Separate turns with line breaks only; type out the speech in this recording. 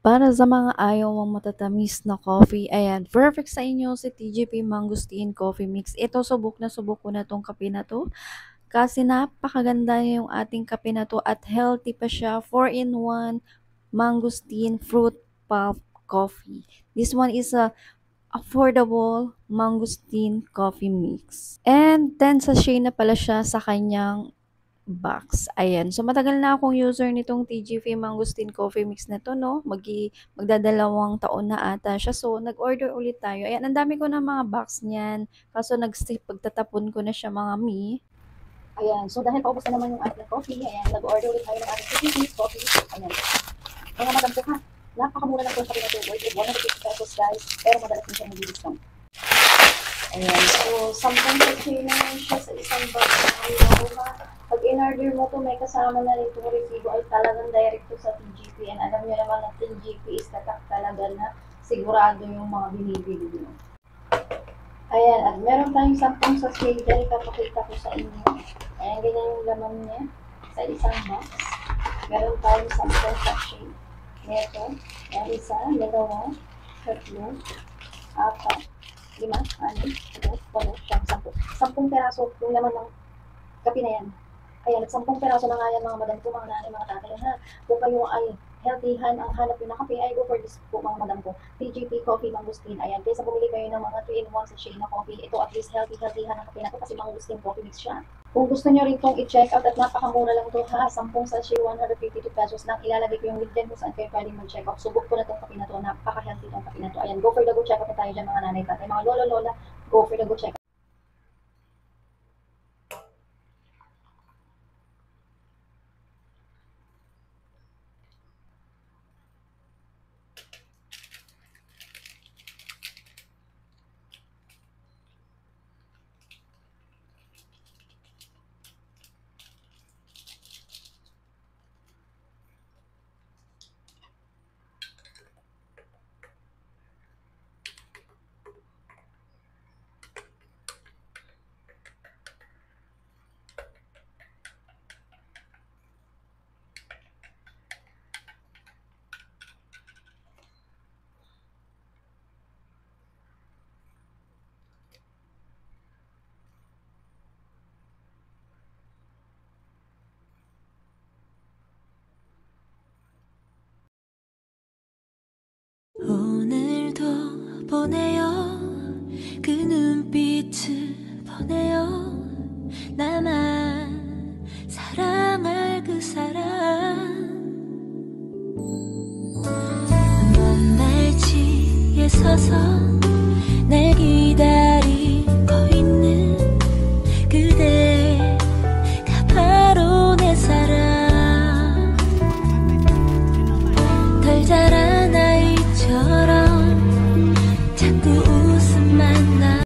Para sa mga ayaw mong matatamis na coffee, ayan, perfect sa inyo si TGP Mangosteen Coffee Mix. Ito, subok na subok ko na tong kape na to. Kasi napakaganda yung ating kape na to at healthy pa siya. 4-in-1 mangosteen fruit pulp coffee. This one is a affordable mangosteen coffee mix. And 10 sachet na pala siya sa kanyang box. Ayan. So, matagal na akong user nitong TGV Mangosteen Coffee Mix na to, no? Magdadalawang taon na ata siya. So, nag-order ulit tayo. Ayan, ang dami ko na mga box niyan. Kaso, pagtatapon ko na siya mga mi. Ayan. So, dahil paubos na naman yung ating coffee, ayan, nag-order ulit tayo ng ating TGV Coffee Mix. Ayan. Mga madam po ha. Napakamura lang po sa pinatubod. 150 pesos, guys. Pero madalas din siya nag-discount. Ayan. So, 10 sachet naman siya sa isang box. Ayan. Pag in-order mo to, may kasama na rin itong resibo ay talagang direct to sa TGP. And alam nyo naman na TGP is tatak talaga na sigurado yung mga binibili mo. Ayan, at meron tayong 10 sachet dyan. Ipapakita ko sa inyo. Ayan, ganyan yung laman niya sa isang box. Meron tayong 10 sachet. Ito, ayan, isa, dalawa, tatlo, apat, 5, 6, 7, 8, 9, 10. 10 peraso yung laman ng kape na yan. Ayan, at 10 peraso na nga yan mga madam ko, mga nanay, mga tatay ha. Kung kayo ay healthyhan ang hanap yun na kape, ay go for this po mga madam ko. TGP Coffee Mangosteen. Ayan, kaysa bumili kayo ng mga 3-in-1 sachet na coffee, ito at least healthyhan ang kape na to kasi Mangosteen Coffee Mix siya. Kung gusto nyo rin pong i-check out at napakamura lang to ha, 10 sachet, 152 pesos lang. Ilalagay ko yung link dyan kung saan kayo pwedeng mag-check out. Subok ko na tong kape na to, napaka-healthy tong kape na to. Ayan, go for the go check out na tayo dyan mga nanay, tatay, mga lolo, lola, go for the go check out.
오늘도 보내요 그 눈빛을 보내요 나만 사랑할 그 사람 먼 날치에 서서